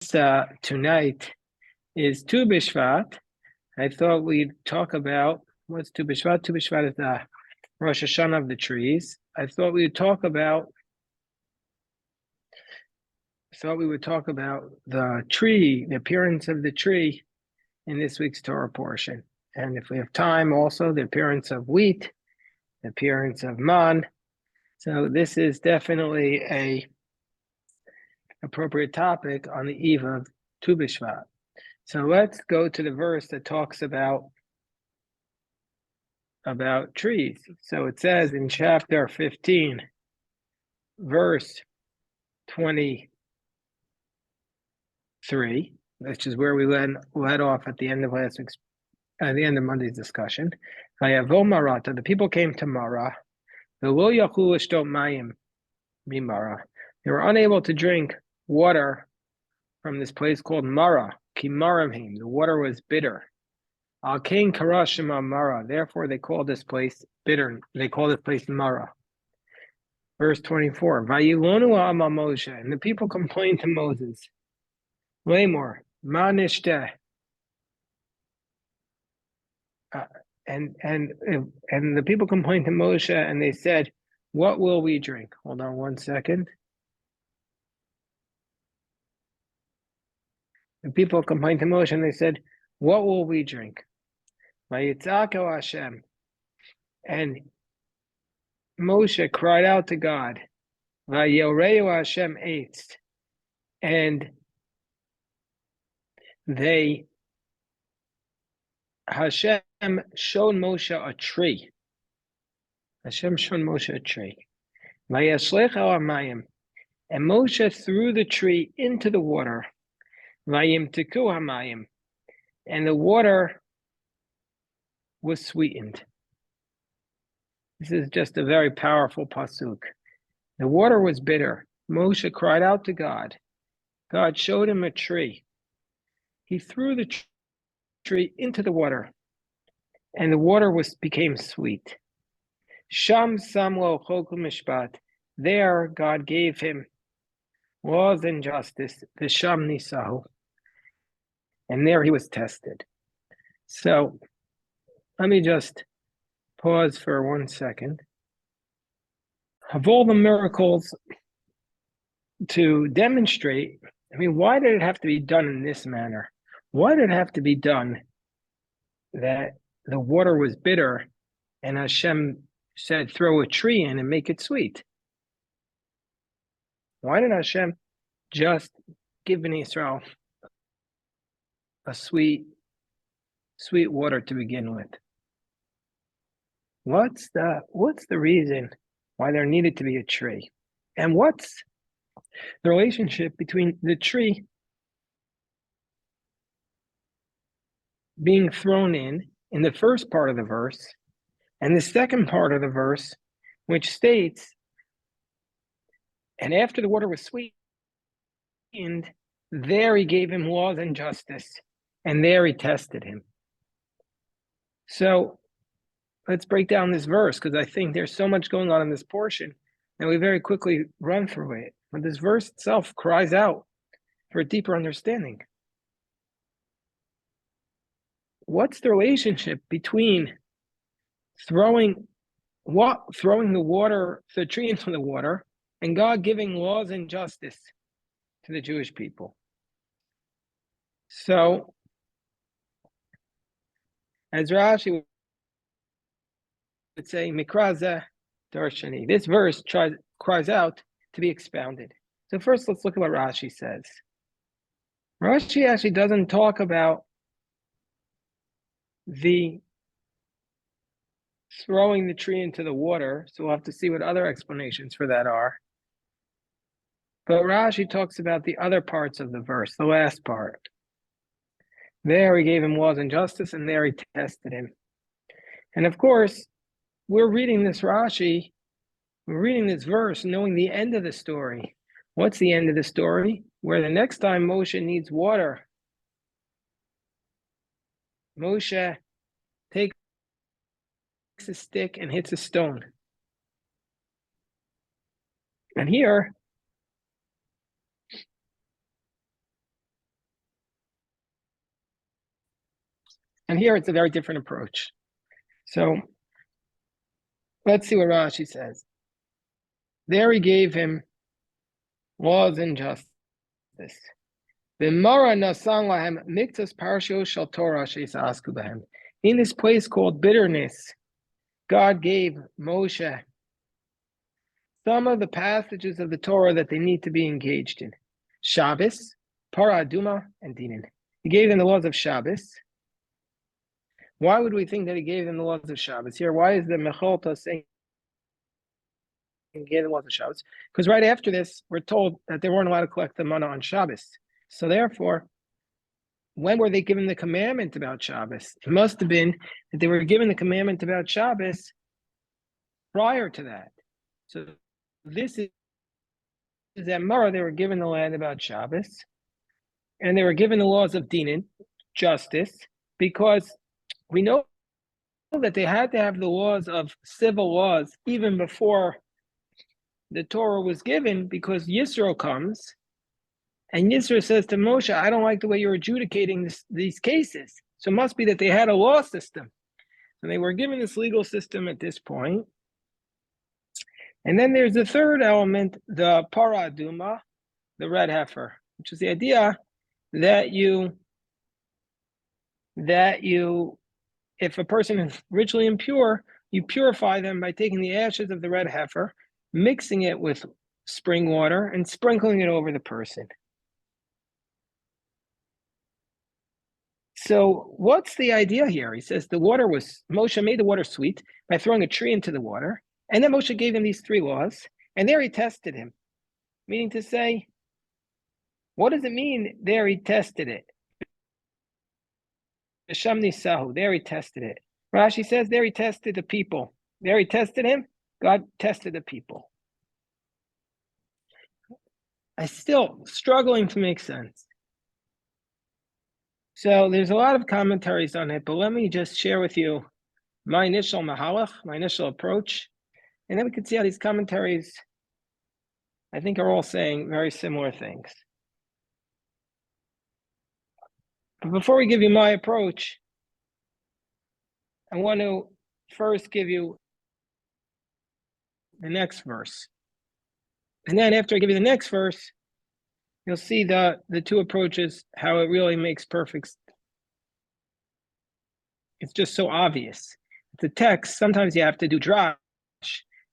Tonight is Tu B'Shvat. I thought we'd talk about what's Tu B'Shvat. Tu B'Shvat is the Rosh Hashanah of the trees. I thought we would talk about the tree, the appearance of the tree in this week's Torah portion. And if we have time, also the appearance of wheat, the appearance of man. So this is definitely a appropriate topic on the eve of Tu B'Shvat. So let's go to the verse that talks about trees. So it says in chapter 15, verse 23, which is where we led off at the end of Monday's discussion. The people came to Mara. They were unable to drink water from this place called Mara. The water was bitter. Therefore they called this place bitter. They called this place Mara. Verse 24. And the people complained to Moses. Lamor, manishte. And the people complained to Moshe, and they said, "What will we drink?" Hold on one second. The people complained to Moshe, and they said, "What will we drink?" Vayitzakel Hashem, and Moshe cried out to God. Vayoreu Hashem eitz, and Hashem showed Moshe a tree. Hashem showed Moshe a tree. Vayashlech al hamayim, and Moshe threw the tree into the water. Vayimtiku hamayim, and the water was sweetened. This is just a very powerful pasuk. The water was bitter. Moshe cried out to God. God showed him a tree. He threw the tree into the water, and the water became sweet. Sham samlo chok mishpat. There, God gave him laws and justice. V'sham nisahu, and there he was tested. So, let me just pause for 1 second. Of all the miracles to demonstrate, why did it have to be done in this manner? Why did it have to be done that the water was bitter and Hashem said, throw a tree in and make it sweet? Why did Hashem just give Bnei Israel a sweet water to begin with? What's the reason why there needed to be a tree? And what's the relationship between the tree being thrown in the first part of the verse and the second part of the verse, which states, and after the water was sweetened, there he gave him laws and justice, and there he tested him. So let's break down this verse, because I think there's so much going on in this portion that we very quickly run through it. But this verse itself cries out for a deeper understanding. What's the relationship between throwing the tree into the water, and God giving laws and justice to the Jewish people? So, as Rashi would say, Mikraza Darshani. This verse cries out to be expounded. So first, let's look at what Rashi says. Rashi actually doesn't talk about the throwing the tree into the water, so we'll have to see what other explanations for that are. But Rashi talks about the other parts of the verse, the last part. There he gave him laws and justice, and there he tested him. And of course, we're reading this Rashi, we're reading this verse knowing the end of the story. What's the end of the story? Where the next time Moshe needs water, Moshe takes a stick and hits a stone. And here, And here it's a very different approach. So let's see what Rashi says. There he gave him laws and justice. In this place called bitterness, God gave Moshe some of the passages of the Torah that they need to be engaged in. Shabbos, Para Aduma, and Dinin. He gave them the laws of Shabbos. Why would we think that he gave them the laws of Shabbos? Here, why is the Mecholta saying he gave them the laws of Shabbos? Because right after this, we're told that they weren't allowed to collect the manna on Shabbos. So therefore, when were they given the commandment about Shabbos? It must have been that they were given the commandment about Shabbos prior to that. So this is that Mara, they were given the land about Shabbos, and they were given the laws of Dinin, justice, because we know that they had to have the laws of civil laws even before the Torah was given, because Yisro comes, and Yisro says to Moshe, I don't like the way you're adjudicating these cases. So it must be that they had a law system. And they were given this legal system at this point. And then there's the third element, the paraduma, the red heifer, which is the idea that if a person is ritually impure, you purify them by taking the ashes of the red heifer, mixing it with spring water, and sprinkling it over the person. So what's the idea here? He says Moshe made the water sweet by throwing a tree into the water. And then Moshe gave him these 3 laws. And there he tested him. Meaning to say, what does it mean there he tested it? There he tested it. Rashi says there he tested the people. There he tested him. God tested the people. I'm still struggling to make sense. So there's a lot of commentaries on it, but let me just share with you my initial mahalach, my initial approach, and then we can see how these commentaries, I think, are all saying very similar things. But before we give you my approach, I want to first give you the next verse. And then after I give you the next verse, you'll see the 2 approaches, how it really makes perfect sense. It's just so obvious. The text, sometimes you have to do drash,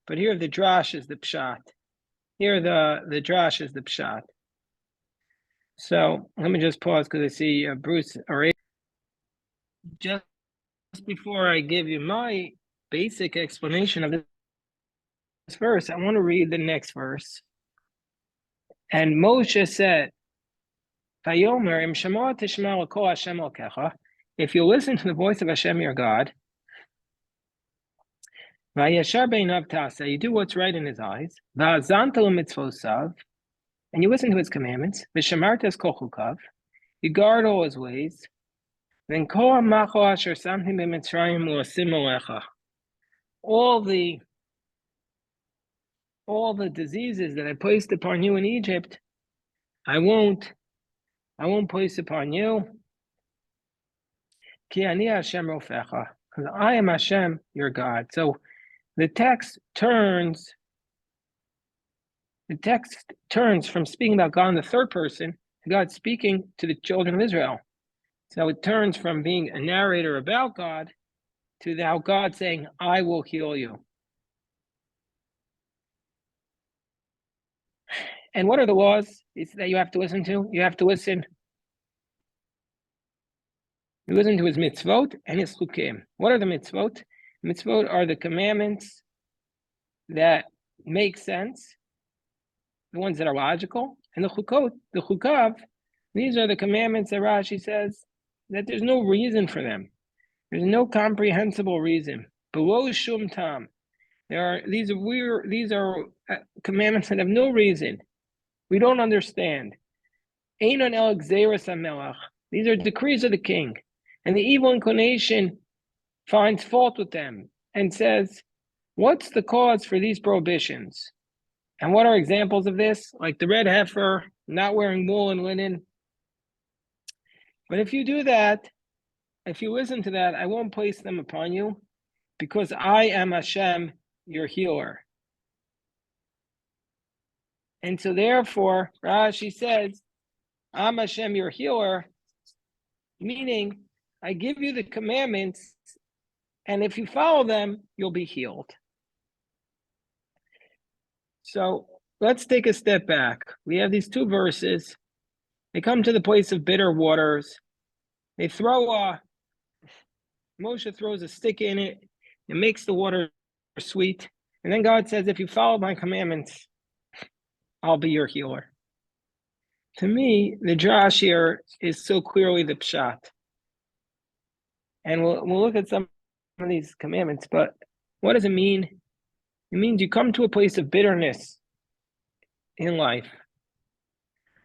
but here the drash is the pshat. Here the drash is the pshat. So let me just pause because I see Bruce already. Just before I give you my basic explanation of this verse, I want to read the next verse. And Moshe said, if you listen to the voice of Hashem your God, you do what's right in his eyes, and you listen to his commandments, you guard all his ways, then all the diseases that I placed upon you in Egypt, I won't place upon you. Because I am Hashem, your God. So the text turns from speaking about God in the third person to God speaking to the children of Israel. So it turns from being a narrator about God to now God saying, I will heal you. And what are the laws that you have to listen to? You have to listen. You listen to his mitzvot and his chukim. What are the mitzvot? Mitzvot are the commandments that make sense, the ones that are logical, and the chukav, these are the commandments that Rashi says that there's no reason for them. There's no comprehensible reason. Below shum tam, these are commandments that have no reason. We don't understand. Einon el gzeras hamelach. These are decrees of the king, and the evil inclination finds fault with them and says, "What's the cause for these prohibitions?" And what are examples of this? Like the red heifer, not wearing wool and linen. But if you do that, if you listen to that, I won't place them upon you, because I am Hashem, your healer. And so therefore, Rashi says, I'm Hashem, your healer, meaning I give you the commandments, and if you follow them, you'll be healed. So let's take a step back. We have these two verses. They come to the place of bitter waters. They Moshe throws a stick in it. It makes the water sweet. And then God says, if you follow my commandments, I'll be your healer. To me, the drash here is so clearly the pshat. And we'll look at some of these commandments, but what does it mean? It means you come to a place of bitterness in life.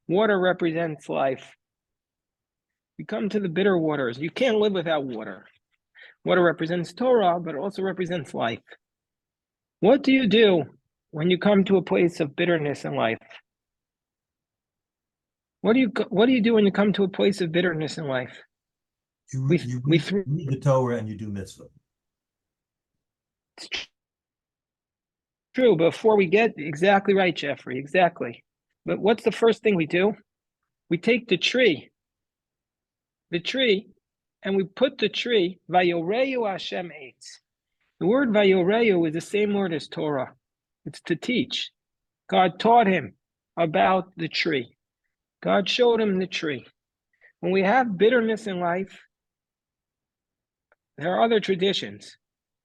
Water represents life. You come to the bitter waters. You can't live without water. Water represents Torah, but it also represents life. What do you do when you come to a place of bitterness in life? What do you do when you come to a place of bitterness in life? You read the Torah and you do mitzvah. It's true. Before we get exactly right, Jeffrey, exactly. But what's the first thing we do? We take the tree, and we put the tree, Vayoreu Hashem Eitz. The word Vayoreu is the same word as Torah. It's to teach. God taught him about the tree. God showed him the tree. When we have bitterness in life, there are other traditions,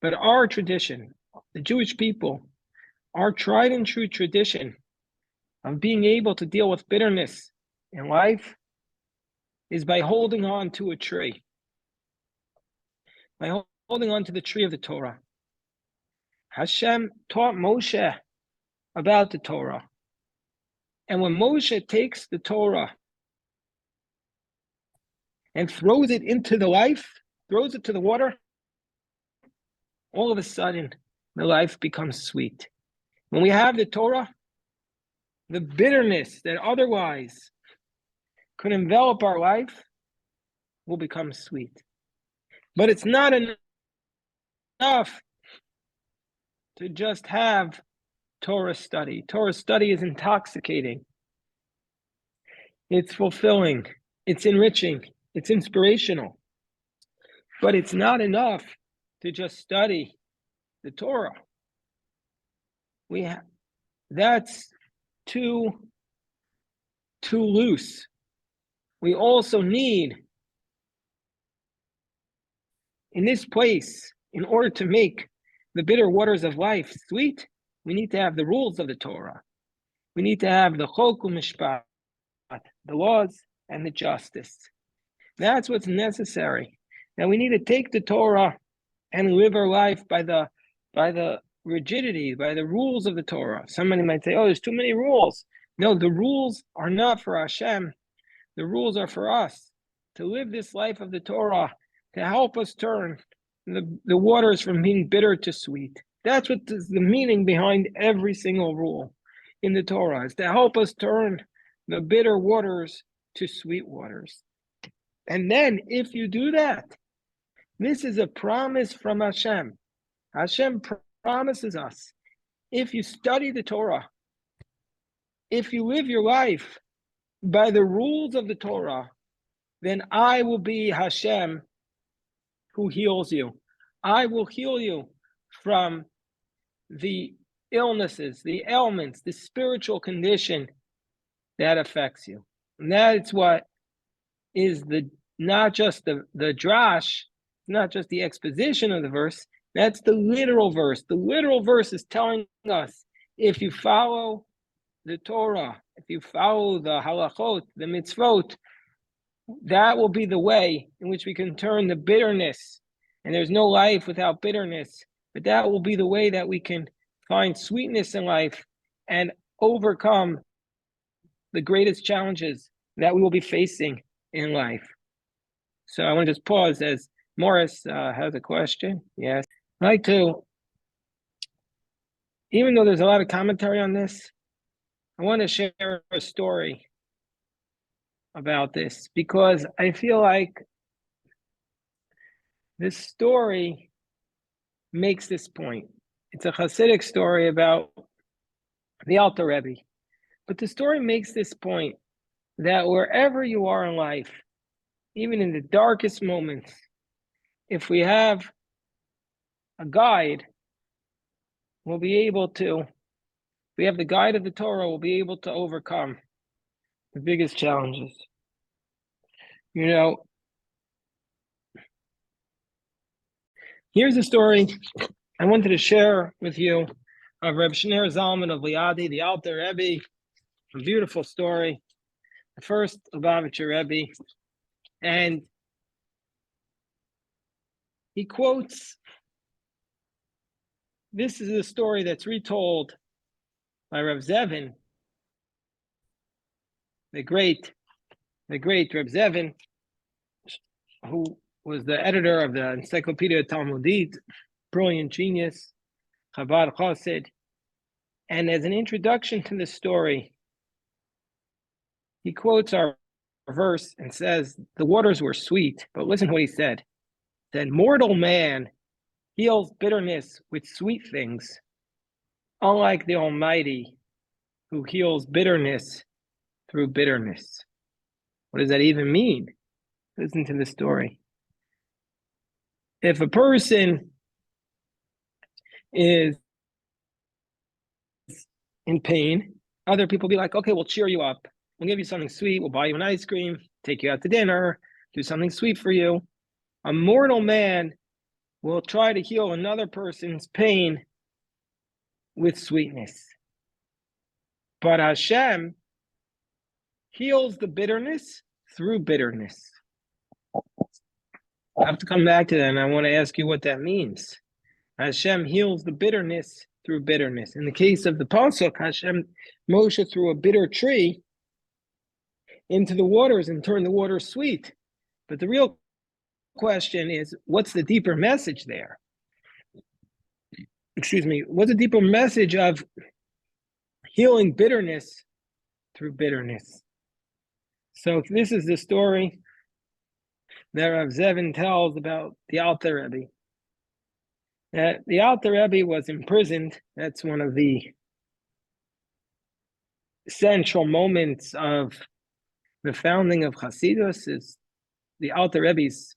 but our tradition, the Jewish people, our tried and true tradition of being able to deal with bitterness in life is by holding on to a tree, by holding on to the tree of the Torah. Hashem taught Moshe about the Torah. And when Moshe takes the Torah and throws it into the life, throws it to the water, all of a sudden, the life becomes sweet. When we have the Torah, the bitterness that otherwise could envelop our life will become sweet. But it's not enough to just have Torah study. Torah study is intoxicating. It's fulfilling. It's enriching. It's inspirational. But it's not enough to just study the Torah. That's too loose. We also need, in this place, in order to make the bitter waters of life sweet, we need to have the rules of the Torah. We need to have the chok u'mishpat, the laws and the justice. That's what's necessary. Now we need to take the Torah and live our life by the rigidity, by the rules of the Torah. Somebody might say, oh, there's too many rules. No, the rules are not for Hashem. The rules are for us to live this life of the Torah, to help us turn the waters from being bitter to sweet. That's what is the meaning behind every single rule in the Torah, is to help us turn the bitter waters to sweet waters. And then if you do that, this is a promise from Hashem. Hashem promises us, if you study the Torah, if you live your life by the rules of the Torah, then I will be Hashem who heals you. I will heal you from the illnesses, the ailments, the spiritual condition that affects you. And that's what is not just the drash, not just the exposition of the verse, that's the literal verse. The literal verse is telling us, if you follow the Torah, if you follow the halachot, the mitzvot, that will be the way in which we can turn the bitterness. And there's no life without bitterness, but that will be the way that we can find sweetness in life and overcome the greatest challenges that we will be facing in life. So I want to just pause as Morris has a question. Yes. I'd like to, even though there's a lot of commentary on this, I want to share a story about this, because I feel like This story makes this point. It's a Hasidic story about the Alter Rebbe. But the story makes this point that wherever you are in life, even in the darkest moments, if we have a guide, we'll be able to, if we have the guide of the Torah, we'll be able to overcome the biggest challenges. You know, here's a story I wanted to share with you of Reb Shneur Zalman of Liadi, the Alter Rebbe. A beautiful story. The first Lubavitcher Rebbe. And he quotes, this is a story that's retold by Reb Zevin, the great Reb Zevin, who was the editor of the Encyclopedia Talmudit, brilliant genius, Chabad Chassid. And as an introduction to the story, he quotes our verse and says, the waters were sweet, but listen to what he said. He said, mortal man heals bitterness with sweet things, unlike the Almighty who heals bitterness through bitterness. What does that even mean? Listen to the story. If a person is in pain, other people be like, okay, we'll cheer you up. We'll give you something sweet. We'll buy you an ice cream, take you out to dinner, do something sweet for you. A mortal man will try to heal another person's pain with sweetness. But Hashem heals the bitterness through bitterness. I have to come back to that, and I want to ask you what that means. Hashem heals the bitterness through bitterness. In the case of the Pasuk, Moshe threw a bitter tree into the waters and turned the water sweet. But the real question is, what's the deeper message there? What's the deeper message of healing bitterness through bitterness? So this is the story that Rav Zevin tells about the Alter Rebbe. The Alter Rebbe was imprisoned. That's one of the central moments of the founding of Hasidus, is the Alter Rebbe's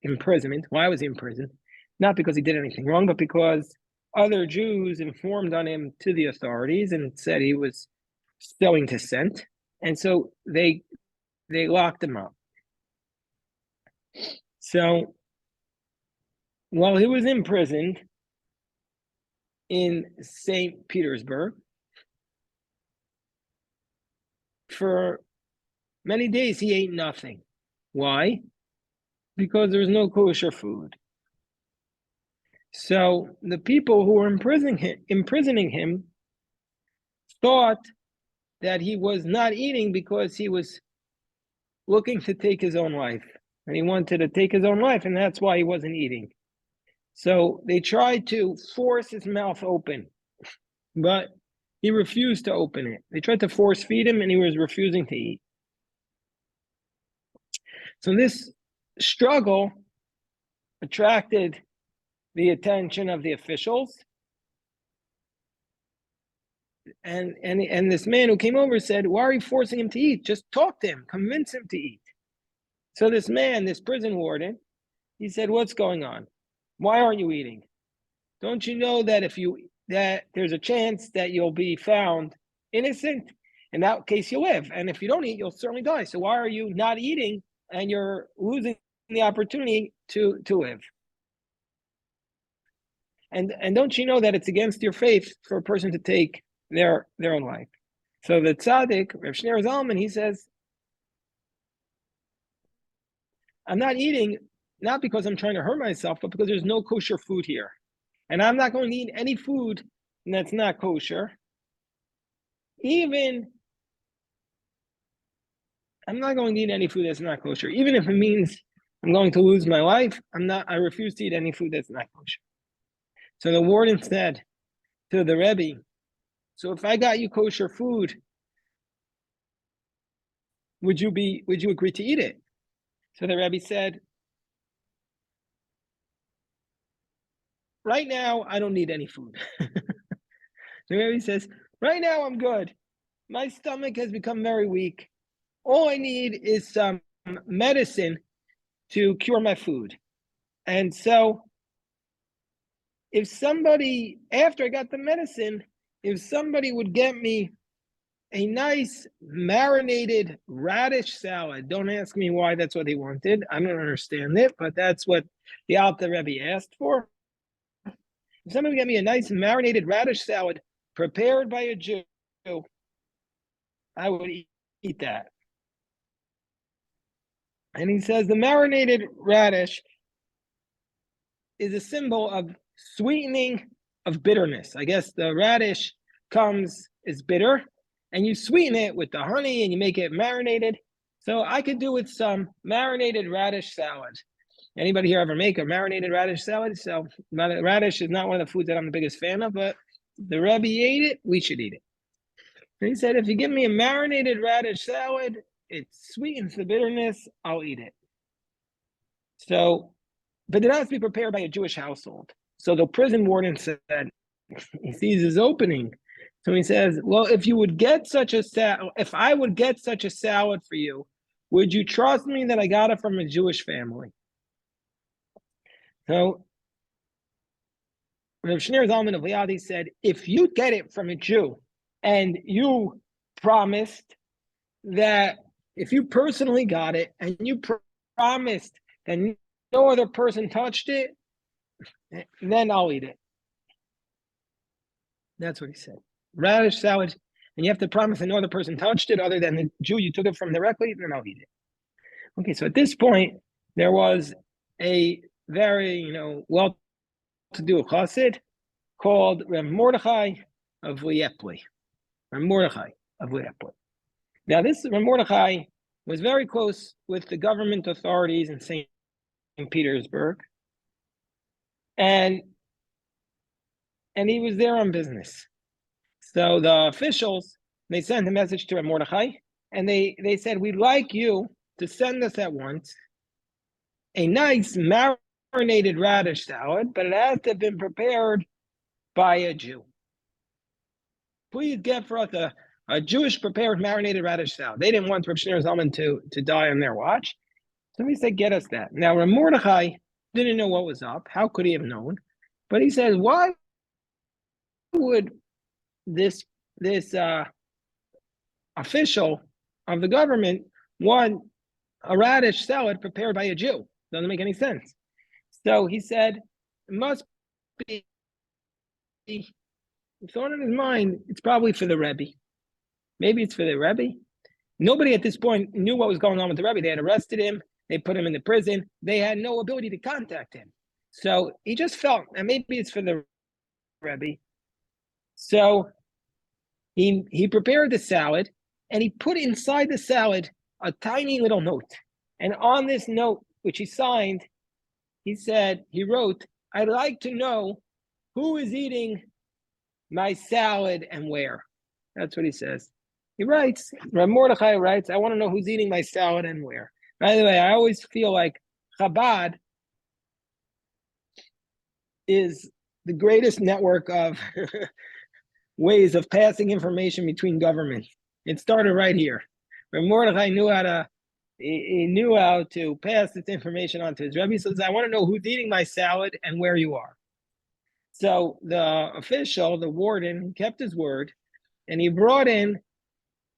imprisonment. Why was he imprisoned? Not because he did anything wrong, but because other Jews informed on him to the authorities and said he was sowing dissent. And so they locked him up. So while he was imprisoned in St. Petersburg, for many days he ate nothing. Why? Because there was no kosher food. So the people who were imprisoning him thought that he was not eating because he was looking to take his own life. And he wanted to take his own life, and that's why he wasn't eating. So they tried to force his mouth open, but he refused to open it. They tried to force feed him, and he was refusing to eat. So this struggle attracted the attention of the officials. And this man who came over said, why are you forcing him to eat? Just talk to him, convince him to eat. So this man, this prison warden, he said, what's going on? Why aren't you eating? Don't you know that that there's a chance that you'll be found innocent? In that case, you'll live. And if you don't eat, you'll certainly die. So why are you not eating and you're losing the opportunity to live? And don't you know that it's against your faith for a person to take their own life? So the tzaddik, Reb Shneur Zalman, he says, I'm not eating, not because I'm trying to hurt myself, but because there's no kosher food here. And I'm not going to eat any food that's not kosher. I'm not going to eat any food that's not kosher. Even if it means I'm going to lose my life, I refuse to eat any food that's not kosher. So the warden said to the Rebbe, so if I got you kosher food, would you agree to eat it? So the Rebbe said, right now, I don't need any food. The Rebbe says, right now I'm good. My stomach has become very weak. All I need is some medicine to cure my food. And so if somebody, after I got the medicine, if somebody would get me a nice marinated radish salad, don't ask me why that's what he wanted. I don't understand it, but that's what the Alter Rebbe asked for. If somebody would get me a nice marinated radish salad prepared by a Jew, I would eat that. And he says the marinated radish is a symbol of sweetening of bitterness. I guess the radish is bitter, and you sweeten it with the honey and you make it marinated. So I could do with some marinated radish salad. Anybody here ever make a marinated radish salad? So radish is not one of the foods that I'm the biggest fan of, but the Rebbe ate it, we should eat it. And he said, if you give me a marinated radish salad, it sweetens the bitterness, I'll eat it. So, but it has to be prepared by a Jewish household. So the prison warden said, he sees his opening. So he says, well, if you would get such a salad, if I would get such a salad for you, would you trust me that I got it from a Jewish family? So Rav Shneur Zalman of Liadi said, if you get it from a Jew and you promised that if you personally got it and you promised that no other person touched it, then I'll eat it. That's what he said. Radish salad, and you have to promise that no other person touched it other than the Jew you took it from directly, then I'll eat it. Okay, so at this point, there was a very, well-to-do chassid called Rav Mordechai of Liepli. Rav Mordechai of Liepli. Now, this Rav Mordechai was very close with the government authorities in St. Petersburg, and he was there on business. So the officials, they sent a message to Rav Mordechai, and they said, we'd like you to send us at once a nice marinated radish salad, but it has to have been prepared by a Jew. Please get for us a Jewish prepared marinated radish salad. They didn't want Rav Shneur Zalman to die on their watch. So he said, get us that. Now, Rav Mordechai didn't know what was up. How could he have known? But he says, why would this official of the government want a radish salad prepared by a Jew? Doesn't make any sense. So he said, it must be, he thought in his mind, it's probably for the Rebbe. Maybe it's for the Rebbe. Nobody at this point knew what was going on with the Rebbe. They had arrested him. They put him in the prison. They had no ability to contact him. So he just felt, and maybe it's for the Rebbe. So he prepared the salad, and he put inside the salad a tiny little note. And on this note, which he signed, he wrote, I'd like to know who is eating my salad and where. That's what he says. He writes, Rav Mordechai writes, I want to know who's eating my salad and where. By the way, I always feel like Chabad is the greatest network of ways of passing information between governments. It started right here. Rav Mordechai knew how to pass this information on to his Rebbe. He says, I want to know who's eating my salad and where you are. So the official, the warden, kept his word, and he brought in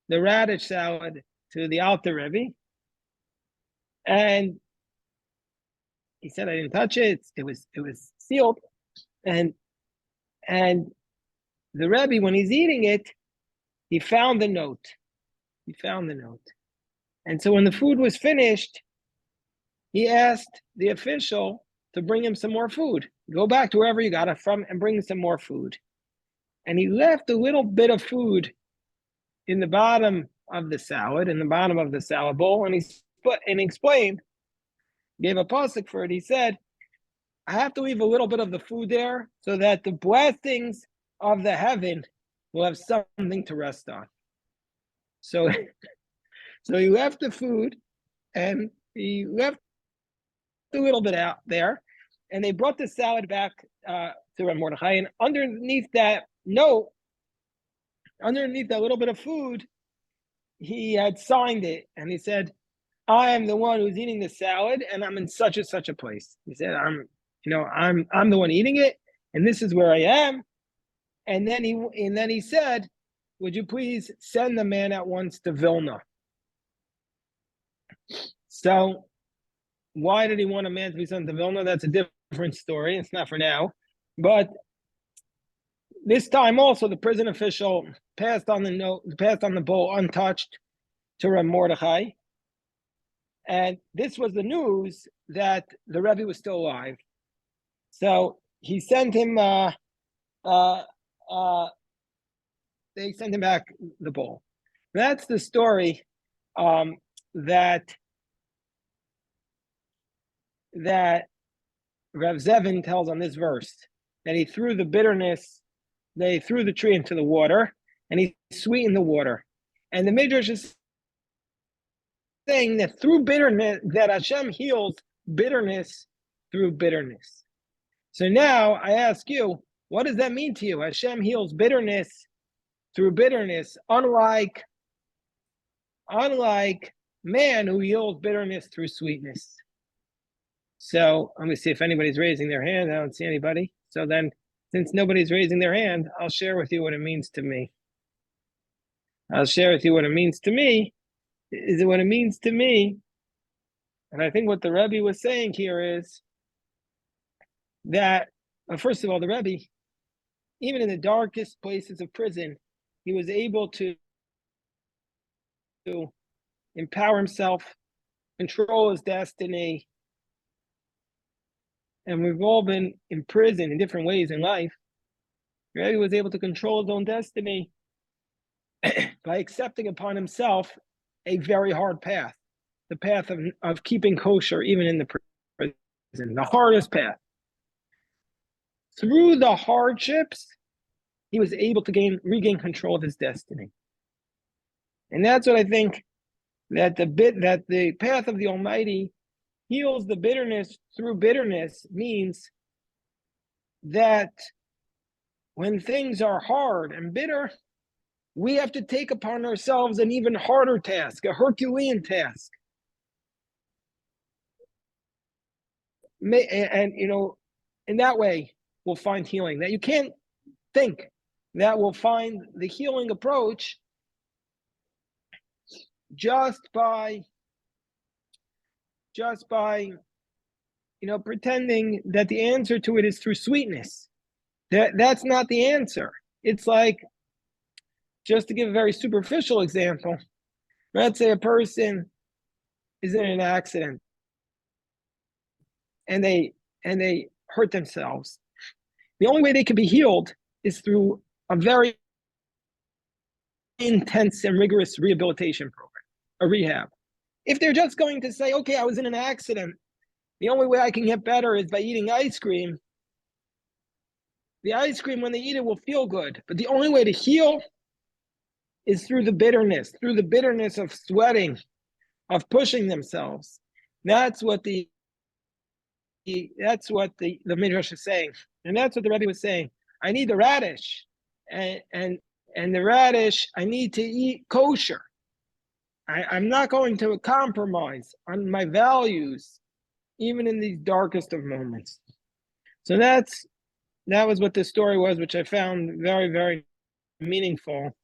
the radish salad to the Alter Rebbe, and he said, I didn't touch it. It was sealed. And the Rebbe, when he's eating it, he found the note. And so when the food was finished, he asked the official to bring him some more food. Go back to wherever you got it from and bring some more food. And he left a little bit of food in the bottom of the salad, in the bottom of the salad bowl, and he explained, gave a pasuk for it. He said, I have to leave a little bit of the food there so that the blessings of the heaven will have something to rest on. So he left the food, and he left a little bit out there, And they brought the salad back to Rav Mordechai, and underneath that note, underneath that little bit of food, he had signed it, and he said, "I am the one who's eating the salad, and I'm in such and such a place." He said, "I'm the one eating it, and this is where I am." And then he said, "Would you please send the man at once to Vilna?" So, why did he want a man to be sent to Vilna? That's a different story. It's not for now, but this time also the prison official passed on the bowl untouched to Rav Mordechai, and this was the news that the Rebbe was still alive. So he sent him. They sent him back the bowl. That's the story that Rav Zevin tells on this verse, that he threw the bitterness, they threw the tree into the water, and he sweetened the water. And the Midrash is saying that through bitterness, that Hashem heals bitterness through bitterness. So now I ask you, what does that mean to you? Hashem heals bitterness through bitterness, unlike man who heals bitterness through sweetness. So let me see if anybody's raising their hand. I don't see anybody. So then, since nobody's raising their hand, I'll share with you what it means to me. I'll share with you what it means to me. Is it what it means to me? And I think what the Rebbe was saying here is that, first of all, the Rebbe, even in the darkest places of prison, he was able to empower himself, control his destiny. And we've all been in prison in different ways in life. The Rebbe was able to control his own destiny by accepting upon himself a very hard path, the path of keeping kosher even in the prison, the hardest path. Through the hardships, he was able to regain control of his destiny. And that's what I think, that the path of the Almighty heals the bitterness through bitterness, means that when things are hard and bitter, we have to take upon ourselves an even harder task, a Herculean task. And in that way, we'll find healing. That you can't think that we'll find the healing approach just by pretending that the answer to it is through sweetness. That's not the answer. It's like, just to give a very superficial example, let's say a person is in an accident and they hurt themselves. The only way they can be healed is through a very intense and rigorous rehabilitation program, a rehab. If they're just going to say, okay, I was in an accident, the only way I can get better is by eating ice cream, the ice cream, when they eat it, will feel good. But the only way to heal is through the bitterness of sweating, of pushing themselves. That's what the Midrash is saying. And that's what the Rebbe was saying. I need the radish. And the radish, I need to eat kosher. I'm not going to compromise on my values, even in these darkest of moments. So that was what this story was, which I found very, very meaningful.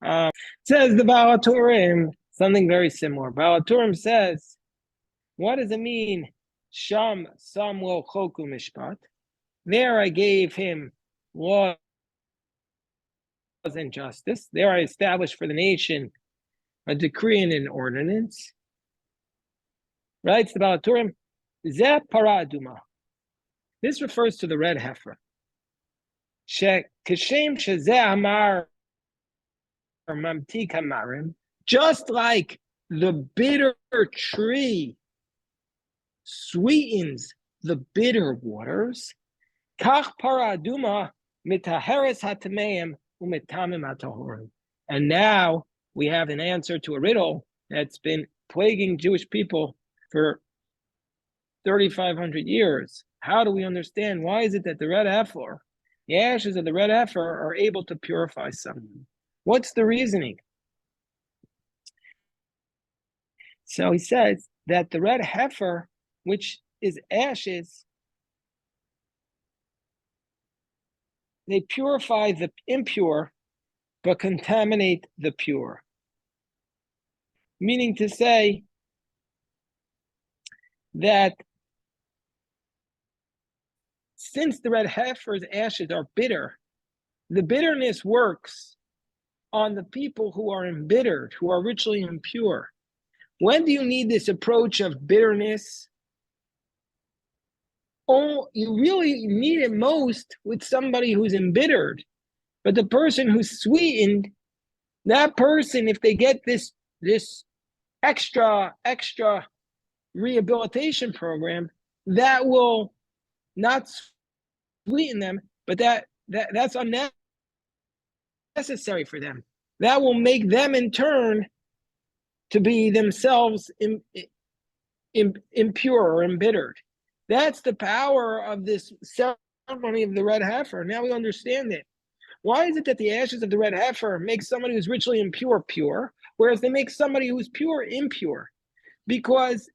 Says the Baal HaTurim something very similar. Baal HaTurim says, what does it mean? Sham Samuel Choku Mishpat. There I gave him laws and justice. There I established for the nation a decree and an ordinance. Writes the Baal HaTurim, Zeh Paraduma. This refers to the red heifer. Kashem Shezeh Amar Mamtik Hamarim, just like the bitter tree sweetens the bitter waters, Kach Paraduma Mitaheres Hatameim Umitamim Hatahorim. And now we have an answer to a riddle that's been plaguing Jewish people for 3,500 years. How do we understand? Why is it that the red heifer, the ashes of the red heifer, are able to purify someone? What's the reasoning? So he says that the red heifer, which is ashes, they purify the impure, but contaminate the pure. Meaning to say that since the red heifer's ashes are bitter, the bitterness works on the people who are embittered, who are ritually impure. When do you need this approach of bitterness? Oh, you really need it most with somebody who's embittered. But the person who's sweetened, that person, if they get this extra rehabilitation program, that will not sweeten them, but that's unnecessary for them. That will make them in turn to be themselves impure or embittered. That's the power of this ceremony of the red heifer. Now we understand it. Why is it that the ashes of the red heifer make somebody who's ritually impure pure, whereas they make somebody who's pure impure? Because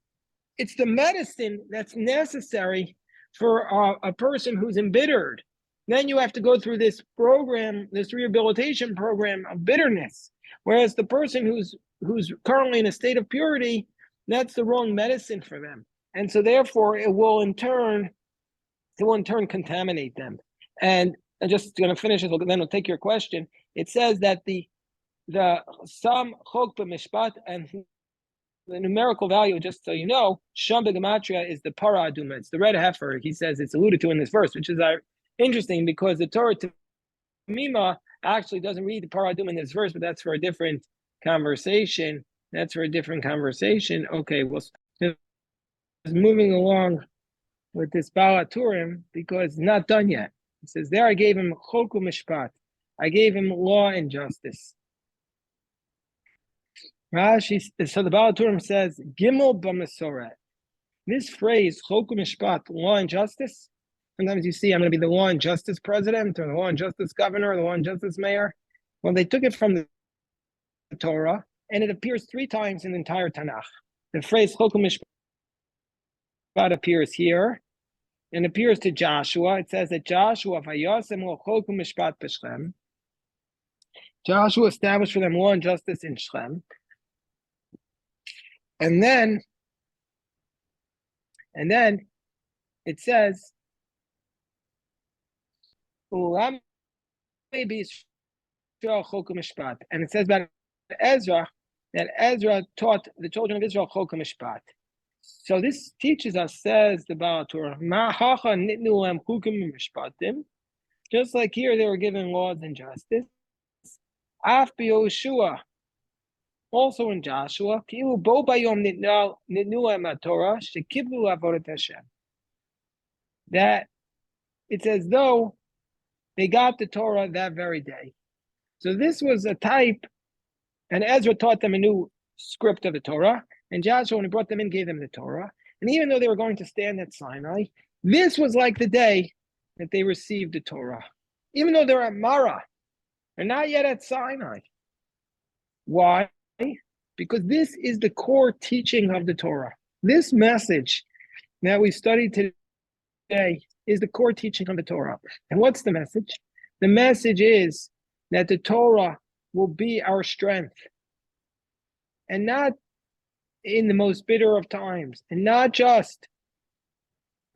it's the medicine that's necessary for a person who's embittered. Then you have to go through this program, this rehabilitation program of bitterness. Whereas the person who's currently in a state of purity, that's the wrong medicine for them. And so therefore it will in turn contaminate them. And I'm just going to finish it, then we'll take your question. It says that the Sam Chok B'Mishpat, and the numerical value, just so you know, Sham B'Gematria is the Para Aduma. It's the red heifer. He says it's alluded to in this verse, which is interesting because the Torah Tamima actually doesn't read the Para Aduma in this verse, but that's for a different conversation. Okay, well, moving along with this Balaturim because it's not done yet. He says, there I gave him Chok Mishpat. I gave him law and justice. Rashi, so the Balaturim says, Gimel B'Masoret. This phrase, Chok Mishpat, law and justice, sometimes you see, I'm going to be the law and justice president, or the law and justice governor, or the law and justice mayor. Well, they took it from the Torah, and it appears 3 times in the entire Tanakh. The phrase Chok Mishpat appears here, and appears to Joshua. It says that Joshua established for them law and justice in Shechem. And then it says, and it says about Ezra that Ezra taught the children of Israel Chok Mishpat. So this teaches us, says the Baal Torah, just like here they were given laws and justice. Af Yoshua, also in Joshua, that it's as though they got the Torah that very day. So this was a type, and Ezra taught them a new script of the Torah, and Joshua, when he brought them in, gave them the Torah. And even though they were going to stand at Sinai, this was like the day that they received the Torah. Even though they're at Mara, they're not yet at Sinai. Why? Because this is the core teaching of the Torah. This message that we studied today is the core teaching of the Torah. And what's the message? The message is that the Torah will be our strength. And not in the most bitter of times, and not just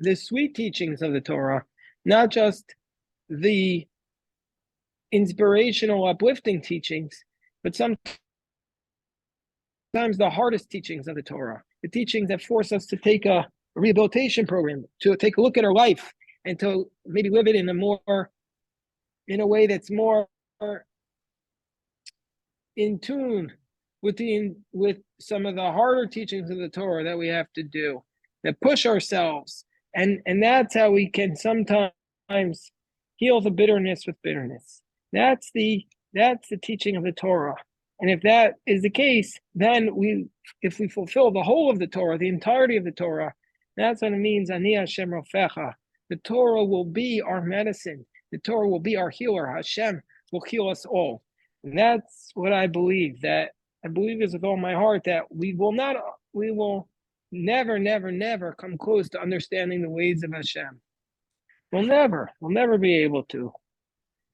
the sweet teachings of the Torah, not just the inspirational, uplifting teachings, but sometimes the hardest teachings of the Torah, the teachings that force us to take a rehabilitation program, to take a look at our life, and to maybe live it in a way that's more in tune with some of the harder teachings of the Torah that we have to do, that push ourselves, and that's how we can sometimes heal the bitterness with bitterness. That's the teaching of the Torah. And if that is the case, then if we fulfill the whole of the Torah, the entirety of the Torah, that's what it means, Ani Hashem Rofecha, The Torah will be our medicine. The Torah will be our healer. Hashem will heal us all. And that's what I believe. That I believe this with all my heart, that we will never come close to understanding the ways of Hashem. We'll never be able to.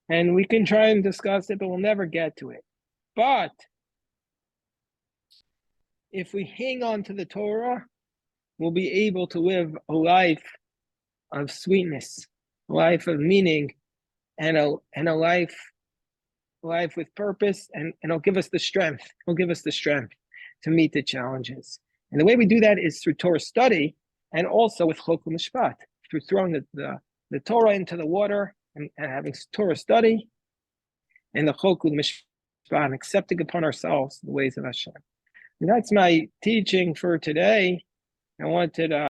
And we can try and discuss it, but we'll never get to it. But if we hang on to the Torah, we'll be able to live a life of sweetness, a life of meaning, and a life with purpose, and it'll give us the strength. It'll give us the strength to meet the challenges. And the way we do that is through Torah study, and also with Chok Mishpat, through throwing the Torah into the water and having Torah study, and the Chok Mishpat, and accepting upon ourselves the ways of Hashem. And that's my teaching for today. I wanted